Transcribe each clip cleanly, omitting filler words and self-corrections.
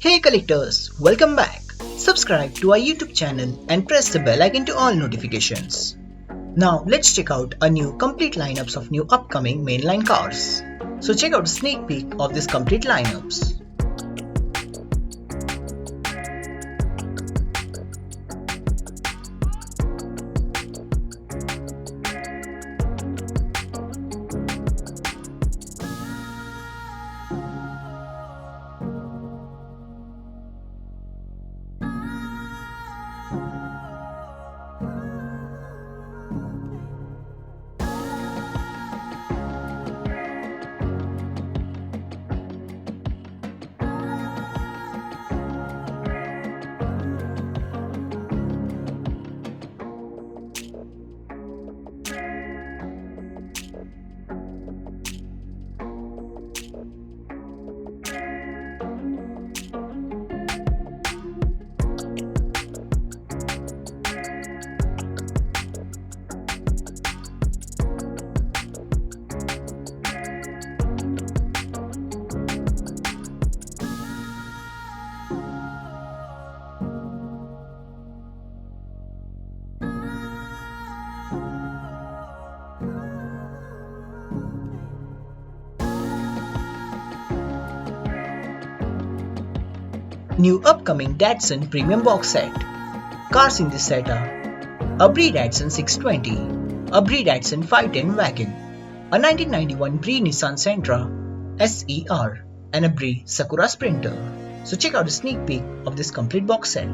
Hey collectors, welcome back. Subscribe to our YouTube channel and press the bell icon to all notifications. Now let's check out a new complete lineups of new upcoming mainline cars. So check out a sneak peek of this complete lineups. New upcoming Datsun premium box set. Cars in this set are a Brie Datsun 620, a Brie Datsun 510 wagon, a 1991 Brie Nissan Sentra SER, and a Brie Sakura Sprinter. So check out a sneak peek of this complete box set.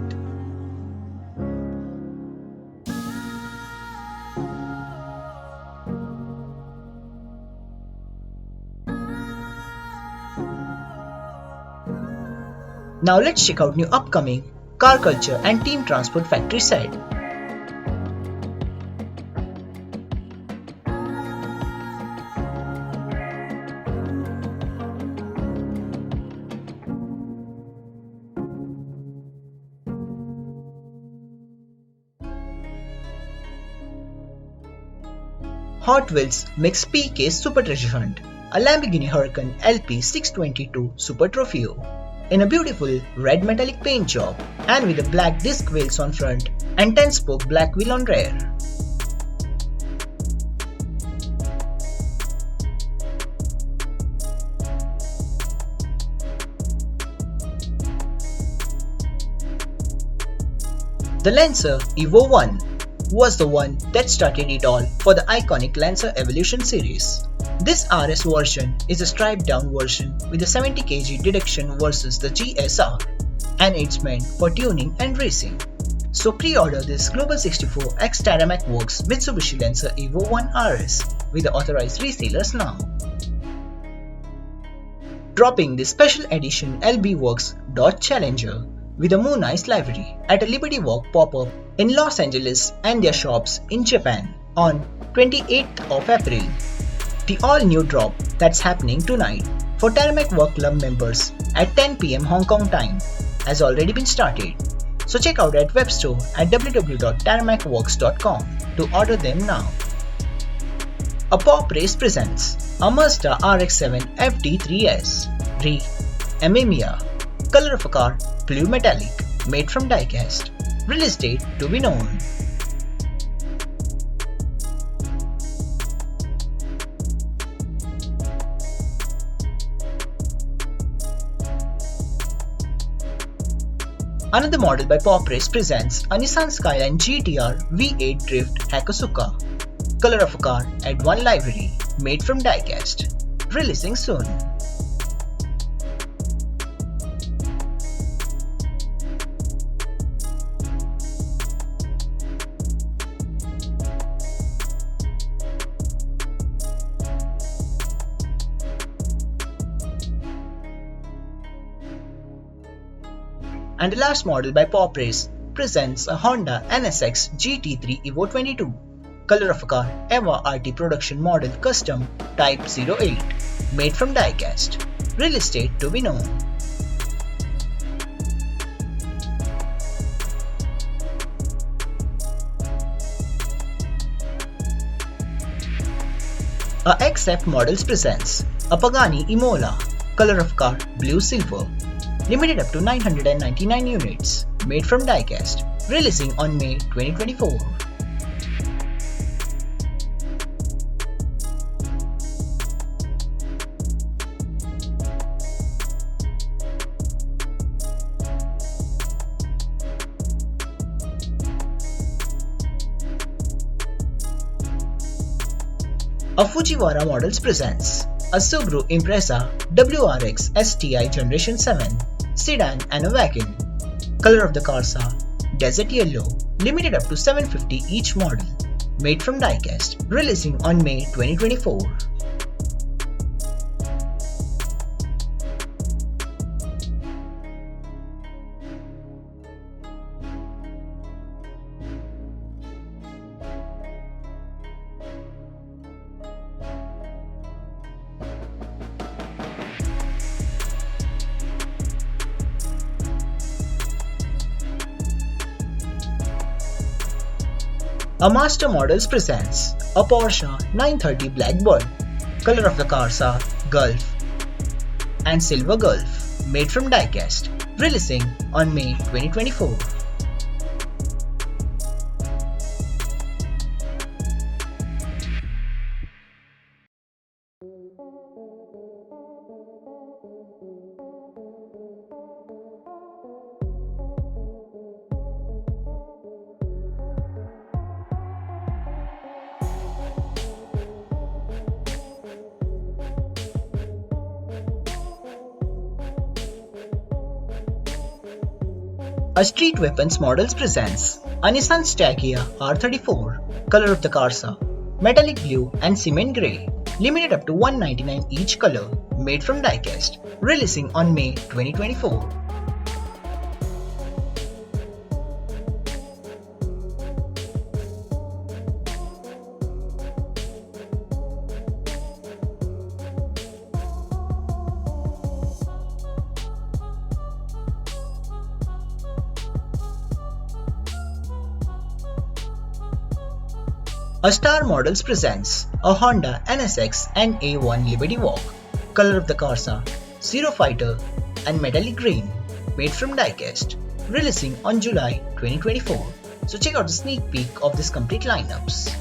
Now let's check out new upcoming Car Culture and Team Transport Factory set. Hotwheels Mix PK Super Treasure Hunt, a Lamborghini Huracan LP 622 Super Trofeo, in a beautiful red metallic paint job and with a black disc wheels on front and 10-spoke black wheel on rear. The Lancer Evo 1 was the one that started it all for the iconic Lancer Evolution series. This RS version is a stripped down version with a 70 kg deduction versus the GSR, and it's meant for tuning and racing. So pre-order this Global 64 X Tarmac Works Mitsubishi Lancer Evo 1 RS with the authorized resellers now. Dropping the special edition LB Works Dodge Challenger with a Moon Ice livery at a Liberty Walk pop-up in Los Angeles and their shops in Japan on 28th of April. The all-new drop that's happening tonight for Tarmac Work Club members at 10 PM Hong Kong time has already been started. So check out at web store at www.tarmacworks.com to order them now. A Poprace presents a Mazda RX-7 FD3S Re Amemiya. Color of a car blue metallic, made from diecast. Release date to be known. Another model by Poprace presents a Nissan Skyline GTR V8 Drift Hakosuka. Color of a car at one livery, made from diecast. Releasing soon. And the last model by Poprace presents a Honda NSX GT3 Evo 22. Color of a car EVA RT production model custom type 08, made from diecast. Release date to be known. A XF Models presents a Pagani Imola. Color of car blue silver. limited up to 999 units, made from die-cast, releasing on May 2024. A Fujiwara Models presents a Subaru Impreza WRX STI Generation 7 Sedan and a Wagon. Color of the cars are Desert Yellow, limited up to 750 each model, made from die-cast, releasing on May 2024. A Master Models presents a Porsche 930 Blackbird. Color of the cars are Gulf and Silver Gulf, made from die-cast, releasing on May 2024. A Street Weapons Models presents a Nissan Stagea R34. Color of the cars are metallic blue and cement grey, limited up to 199 each color, made from die-cast, releasing on May 2024. A Star Models presents a Honda NSX and A1 Liberty Walk. Color of the cars are Zero Fighter and Metallic Green, made from die-cast, releasing on July 2024. So check out the sneak peek of this complete lineups.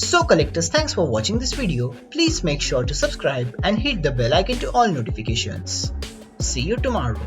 So collectors, thanks for watching this video. Please make sure to subscribe and hit the bell icon to all notifications. See you tomorrow.